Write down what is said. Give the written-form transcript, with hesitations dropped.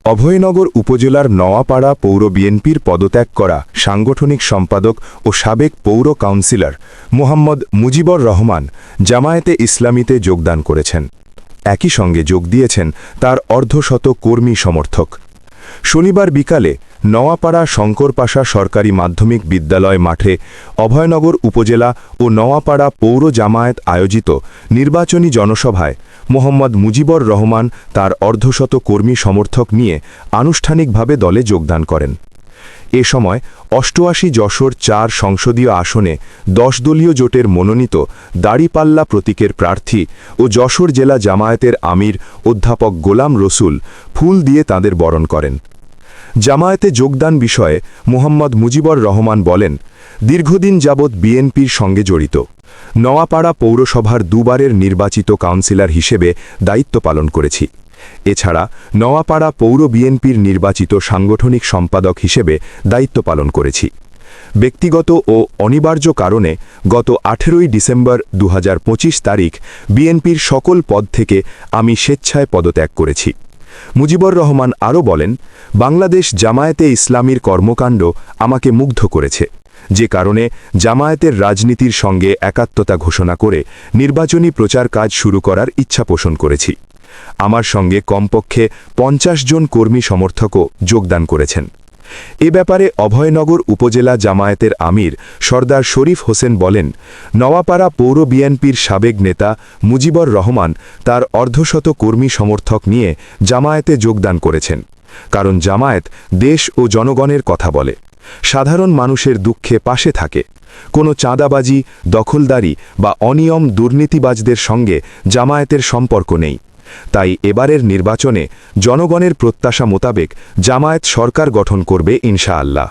অভয়নগর উপজেলার নওয়াপাড়া পৌর বিএনপির পদত্যাগ করা সাংগঠনিক সম্পাদক ও সাবেক পৌর কাউন্সিলর মোহাম্মদ মুজিবর রহমান জামায়াতে ইসলামীতে যোগদান করেছেন। একই সঙ্গে যোগ দিয়েছেন তার অর্ধশত কর্মী সমর্থক। শনিবার বিকালে নওয়াপাড়া শঙ্করপাশা সরকারি মাধ্যমিক বিদ্যালয় মাঠে অভয়নগর উপজেলা ও নওয়াপাড়া পৌর জামায়াত আয়োজিত নির্বাচনী জনসভায় মোহাম্মদ মুজিবর রহমান তার অর্ধশত কর্মী সমর্থক নিয়ে আনুষ্ঠানিকভাবে দলে যোগদান করেন। এ সময় ৮৮ যশোর ৪ সংসদীয় আসনে ১০ দলীয় জোটের মনোনীত দাড়িপাল্লা প্রতীকের প্রার্থী ও যশোর জেলা জামায়াতের আমির অধ্যাপক গোলাম রসুল ফুল দিয়ে তাঁদের বরণ করেন। জামায়াতে যোগদান বিষয়ে মোহাম্মদ মুজিবর রহমান বলেন, দীর্ঘদিন যাবৎ বিএনপির সঙ্গে জড়িত। নওয়াপাড়া পৌরসভার দুবারের নির্বাচিত কাউন্সিলর হিসেবে দায়িত্ব পালন করেছি। এছাড়া নওয়াপাড়া পৌর বিএনপির নির্বাচিত সাংগঠনিক সম্পাদক হিসেবে দায়িত্ব পালন করেছি। ব্যক্তিগত ও অনিবার্য কারণে গত ১৮ই ডিসেম্বর ২০২৫ তারিখ বিএনপির সকল পদ থেকে আমি স্বেচ্ছায় পদত্যাগ করেছি। মুজিবর রহমান আরও বলেন, বাংলাদেশ জামায়াতে ইসলামীর কর্মকাণ্ড আমাকে মুগ্ধ করেছে, যে কারণে জামায়াতের রাজনীতির সঙ্গে একাত্মতা ঘোষণা করে নির্বাচনী প্রচার কাজ শুরু করার ইচ্ছা পোষণ করেছি। আমার সঙ্গে কমপক্ষে ৫০ জন কর্মী সমর্থকও যোগদান করেছেন। এ ব্যাপারে অভয়নগর উপজেলা জামায়াতের আমির সরদার শরীফ হোসেন বলেন, নওয়াপাড়া পৌর বিএনপির সাবেক নেতা মুজিবর রহমান তার অর্ধশত কর্মী সমর্থক নিয়ে জামায়াতে যোগদান করেছেন, কারণ জামায়াত দেশ ও জনগণের কথা বলে, সাধারণ মানুষের দুঃখে পাশে থাকে। কোনো চাঁদাবাজি, দখলদারি বা অনিয়ম দুর্নীতিবাজদের সঙ্গে জামায়াতের সম্পর্ক নেই। তাই এবারের নির্বাচনে জনগণের প্রত্যাশা মোতাবেক জামায়াত সরকার গঠন করবে ইনশাআল্লাহ।